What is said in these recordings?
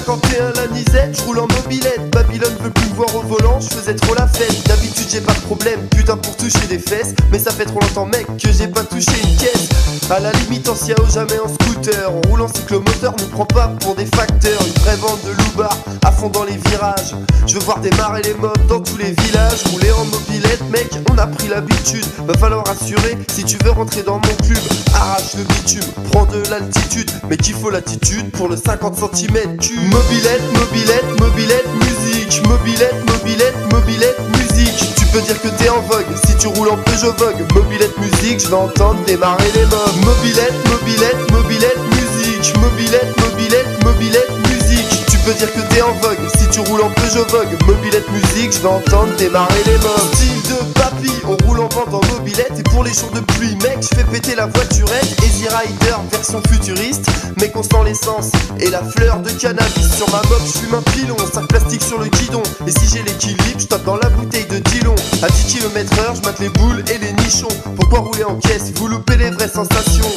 51 la nisette, je roule en mobilette. Babylone veut plus me voir au volant, je faisais trop la fête. D'habitude j'ai pas de problème, putain pour toucher des fesses. Mais ça fait trop longtemps mec que j'ai pas touché une caisse. À la limite en Ciao, jamais en scooter. En roulant cyclomoteur, ne prend pas pour des facteurs. Une vraie vente de loupard, à fond dans les virages. Je veux voir démarrer les mobs dans tous les villages. Rouler en mobilette mec, on a pris l'habitude. Va falloir assurer, si tu veux rentrer dans mon club. Arrache le bitume, prends de l'altitude. Mais qu'il faut l'attitude pour le 50 cm cube. Mobilette, mobilette, mobilette, musique. Mobilette, mobilette, mobilette, musique. Tu peux dire que t'es en vogue, si tu roules en Peugeot Vogue. Mobilette, musique, je vais entendre démarrer les mobs. Mobilette, mobilette, mobilette, musique. Mobilette, mobilette, mobilette, musique. Tu peux dire que t'es en vogue, si tu roules en Peugeot Vogue. Mobilette, musique, je vais entendre démarrer les mobs. Style de papy, on roule en vente en mobilette. Et pour les jours de pluie mec, je fais péter la voiturette. Easy Rider, version futuriste, mais constant l'essence et la fleur de cannabis. Sur ma mob, je fume un pilon, sac plastique sur le guidon. Et si j'ai l'équilibre, je tape dans la bouteille de Dillon. À 10 km/h, je mate les boules et les nichons. Pourquoi rouler en caisse, vous loupez les vraies sensations.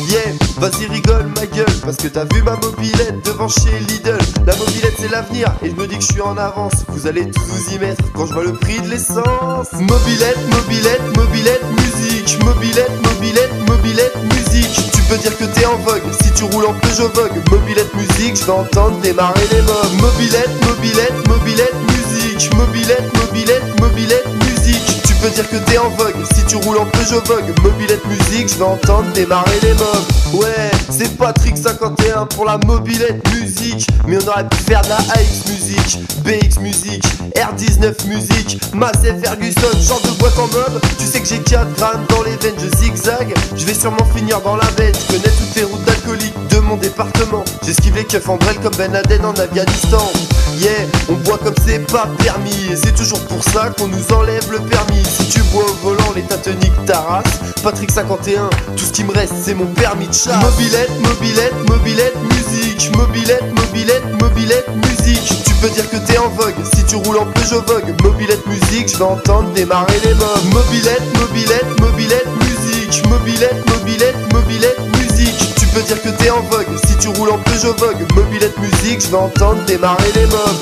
Yeah, vas-y rigole ma gueule, parce que t'as vu ma mobilette devant chez Lidl. La mobilette c'est l'avenir, et je me dis que je suis en avance. Vous allez tous vous y mettre quand je vois le prix de l'essence. Mobilette, mobilette, mobilette, musique. Mobilette, mobilette, mobilette, musique. Tu peux dire que t'es en vogue, si tu roules en Peugeot Vogue. Mobilette, musique, je vais entendre démarrer les mobs. Mobilette, mobilette, mobilette, musique. Mobilette, mobilette, mobilette, musique. Tu peux dire que t'es en vogue, si tu roules en Peugeot Vogue. Mobilette, musique, je vais entendre démarrer les mobs. Ouais, c'est Patrick 51 pour la mobilette musique. Mais on aurait pu faire de la AX musique, BX musique, R19 musique, Massey Ferguson, genre de boîte en mob. Tu sais que j'ai 4 grammes dans les veines, je zigzag. Je vais sûrement finir dans la veine, je connais toutes les routes d'alcooliques de mon département. J'esquive les keufs en brel comme Ben Laden en Afghanistan. Yeah, on boit comme c'est pas permis. Et c'est toujours pour ça qu'on nous enlève le permis. Si tu bois au volant, l'état te nique ta race. Patrick 51, tout ce qui me reste c'est mon permis de chasse. Mobilette, mobilette, mobilette, musique. Mobilette, mobilette, mobilette, musique. Tu peux dire que t'es en vogue, si tu roules en Peugeot Vogue. Mobilette, musique, je vais entendre démarrer les mobs. Mobilette, mobilette, mobilette, musique. Mobilette, mobilette, mobilette, musique. Tu peux dire que t'es en vogue, si tu roules en Peugeot Vogue. Mobilette, musique, je vais entendre démarrer les mobs.